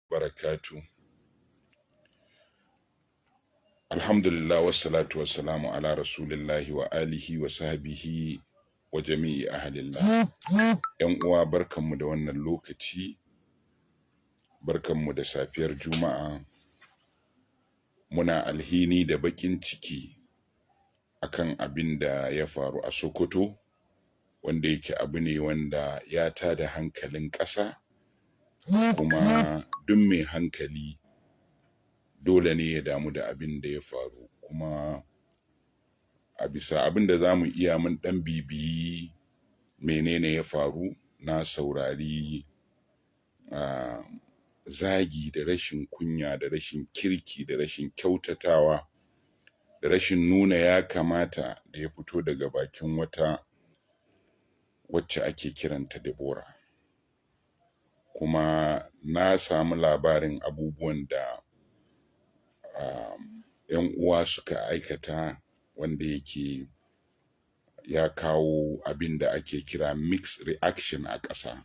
barakatu. Alhamdulillah wassalatu wassalamu ala rasulillahi wa alihi wa sahbihi wa jami'i ahlillah. Yan uwa barkanmu da wannan lokaci, barkanmu da safiyar Juma'a. Muna alhini da bakin ciki akan abin da ya faru a Sokoto, wanda yake abu ne wanda ya tada hankalin ƙasa, kuma duk mai hankali dole ne ya damu da abin da ya faru. Kuma a bisa abin da za mu iya mun dan bibiyi menene ya faru, na saurari zagi da rashin kunya da rashin kirki da rashin kyautatawa da rashin nuna ya kamata da ya fito daga bakin wata wacce ake kiranta Deborah. Kuma na samu labarin abubuwan da yan uwa suka aikata, wanda yake ya kawo abin da ake kira mixed reaction a ƙasa,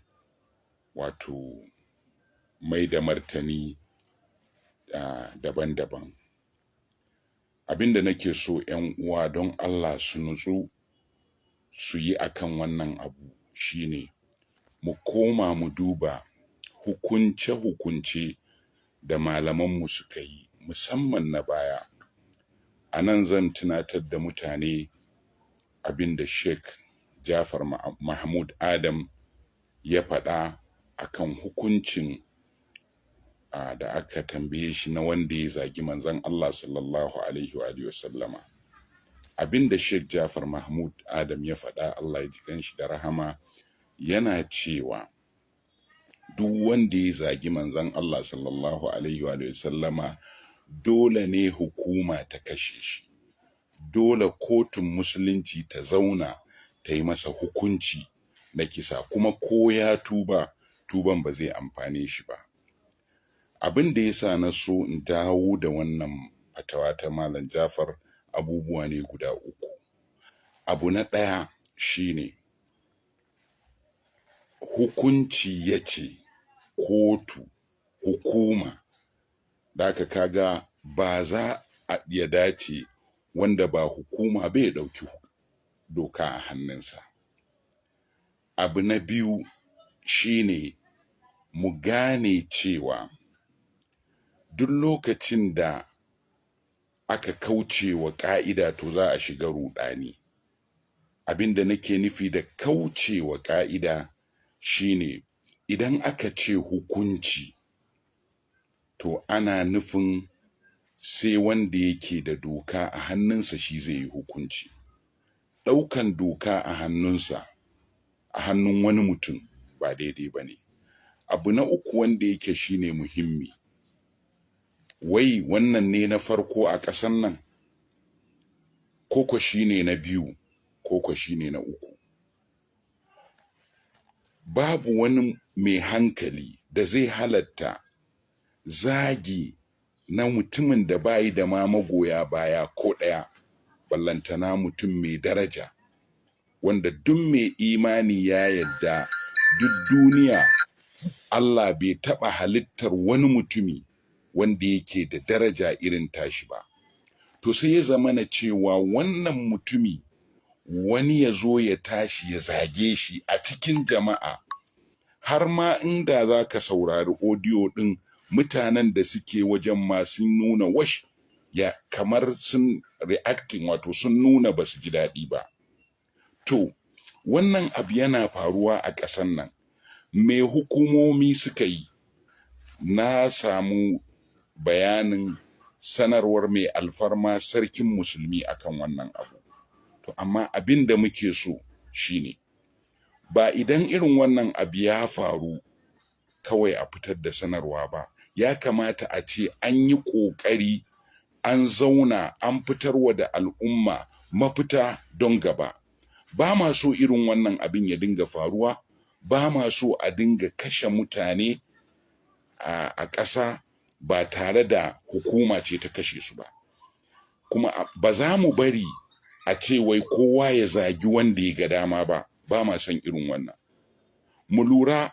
wato mai da martani daban-daban. Abin da nake so yan uwa don Allah su nutsu su yi akan wannan abu shine mu koma mu duba hukunce-hukunce da malamanmu suka yi, musamman na baya. A nan zan tunatar da mutane abin da Sheikh Jafar Mahmud Adam ya faɗa akan hukuncin da aka tambaye shi na wanda ya zagi manzon Allah sallallahu alaihi wa sallama. Abin da Sheikh Jafar Mahmud Adam ya faɗa, Allah ya ji kanshi da rahama, yana cewa duk wanda ya zagi manzon Allah sallallahu alaihi wa sallama dole ne hukuma ta kashe shi, dole kotun musulunci ta zauna ta yi masa hukunci na kisa, kuma ko ya tuban ba zai amfane shi ba. Abin da yasa na so in dawo da wannan fatawa ta Malam Jafar, abubuwa ne guda uku. Abu na ɗaya shine hukunci yace kotu, hukuma, da aka kaga ba za a iya dace wanda ba hukuma bai ɗauki doka a hannunsa. Abu na biyu shine mu gane cewa duk lokacin da aka kauce wa ƙa'ida to za a shiga ruɗani. Abin da nake nufi da kauce wa ƙa'ida shine idan aka ce hukunci, to ana nufin sai wanda yake da doka a hannunsa shi zai yi hukunci. Ɗaukan doka a hannunsa, a hannun wani mutum, ba daidai ba ne. Abu na uku wanda yake shine muhimmi, wai wannan ne na farko a ƙasan nan, koko shine na biyu, koko shine na uku? Babu wani mai hankali da zai halatta zagi na mutumin da bayi da ma magoya baya ko ɗaya, ballantana mutum mai daraja, wanda duk mai imani ya yadda duk duniya Allah bai taɓa halittar wani mutumi wanda yake da daraja irin tashi ba. To sai ya zamana cewa wannan mutumi wani ya zo ya tashi ya zage shi a cikin jama'a, har ma inda za ka saurari audio ɗin, mutanen da suke wajen ma sun nuna kamar sun reacting, wato sun nuna ba su ji daɗi ba. To wannan abu yana faruwa a ƙasan nan. Me hukumomi suka yi? Na samu bayanin sanarwar mai alfarma sarkin musulmi akan wannan abu. To amma abin da muke so shine, ba idan irin wannan abu ya faru kawai a fitar da sanarwa ba, ya kamata a ce an yi ƙoƙari, an zauna, an fitarwa da al'umma mafita don gaba. Ba ma so irin wannan abin ya dinga faruwa, ba ma so a dinga kashe mutane a ƙasa ba tare da hukuma ce ta kashe su ba. Kuma ba za mu bari a ce wai kowa ya zagi wanda ya ga dama ba, ba ma son irin wannan. Mu lura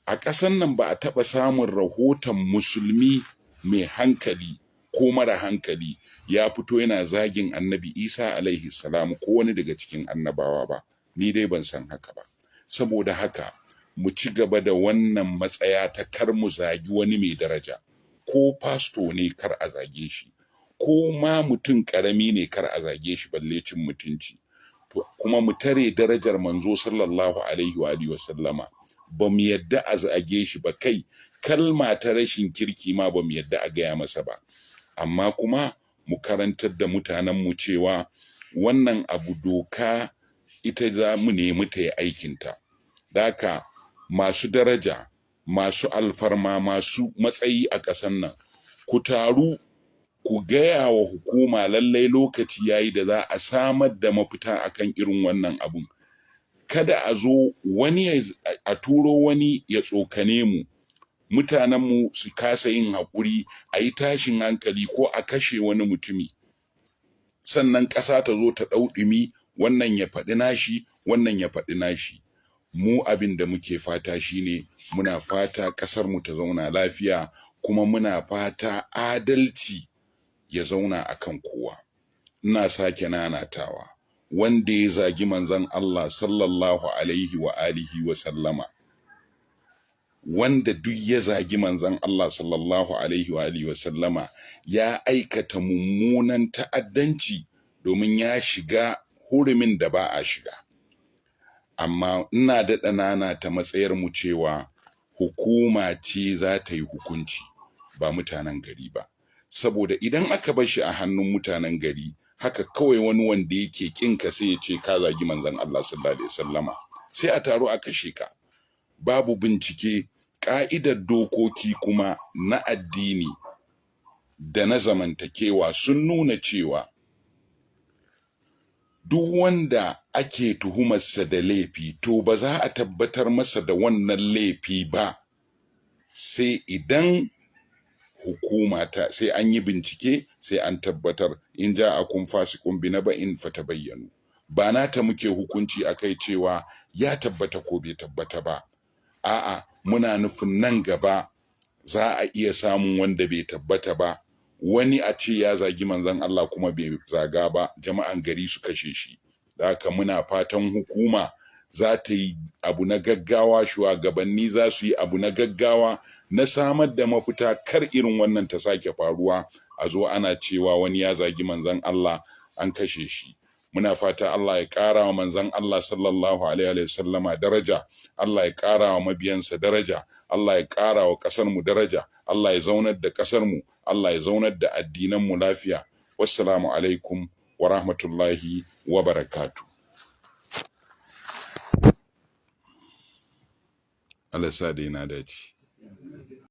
a ƙasan nan ba a taɓa samun rahoton musulmi mai hankali ko mara hankali ya fito yana zagin annabi Isa alaihi salamu ko wani daga cikin annabawa ba, ni dai ban san haka ba. Saboda haka mu ci gaba da wannan matsaya ta kar mu zagi wani mai daraja, ko fasto ne kar a zage shi, ko ma mutum ƙarami ne kar a zage shi balle cin mutunci. Kuma mu tare darajar manzo sallallahu alaihi wa alihi wa sallama, ba mu yadda a zage shi ba, kai kalma ta rashin kirki ma ba mu yadda a gaya masa ba. Amma kuma mu karantar da mutanenmu cewa wannan abu doka ita za mu nemi ta yi aikinta. Daka masu daraja, masu alfarma, masu matsayi a ƙasar nan, ku taru ku gaya wa hukuma lallai lokaci yayi da za a samar da mafita akan irin wannan abun. Kada a zo wani a turo wani ya tsokane mu, mutanenmu su kasa yin haƙuri, a yi tashin hankali ko a kashe wani mutumi, sannan ƙasa ta zo ta ɗau ɗumi, wannan ya faɗi nashi, wannan ya faɗi nashi. Mu abin da muke fata shine muna fata ƙasarmu ta zauna lafiya, kuma muna fata adalci ya zauna akan kowa. Ina sake nanatawa, wanda ya zagi manzon Allah sallallahu alaihi wa alihi wa sallama, wanda duk ya zagi manzon Allah sallallahu alaihi wa alihi wa sallama ya aikata mummunan ta'addanci, domin ya shiga hurumin da ba a shiga. Amma ina daɗa nanata matsayar mu cewa hukuma ce za ta yi hukunci, ba mutanen gari ba. Saboda idan aka bar shi a hannun mutanen gari, haka kawai wani wanda yake kinka sai ya ce ka zagi manzon Allah sallallahu alaihi wasallama, sai a taro a kashe ka. Babu bincike, ƙa'idar dokoki kuma na addini da na zamantakewa sun nuna cewa duk wanda ake tuhumarsa da laifi to ba za a tabbatar masa da wannan laifi ba sai idan hukuma sai an yi bincike, sai an tabbatar. In ja'akum fasiqun binaba'in fatabayyanu. Ba nata muke hukunci akai cewa ya tabbata ko bai tabbata ba. A'a, muna nufin nan gaba za a iya samun wanda bai tabbata ba, wani a ce ya zagi manzon Allah kuma bai zaga ba, jama'an gari su kashe shi. Da haka muna fatan hukuma za ta yi abu na gaggawa, shugabanni za su yi abu na gaggawa na samar da mafita, kar irin wannan ta sake faruwa, a zo ana cewa wani ya zagi manzon Allah an kashe shi. Muna fata Allah ya ƙara wa manzon Allah sallallahu alaihi wa sallama daraja, Allah ya ƙara wa mabiyansa daraja, Allah ya ƙara wa ƙasarmu daraja, Allah ya zaunar da ƙasarmu, Allah ya zaunar da addinanmu lafiya. Wassalamu alaikum wa rahmatullahi wa barakatuh. Allah sa dai na dace.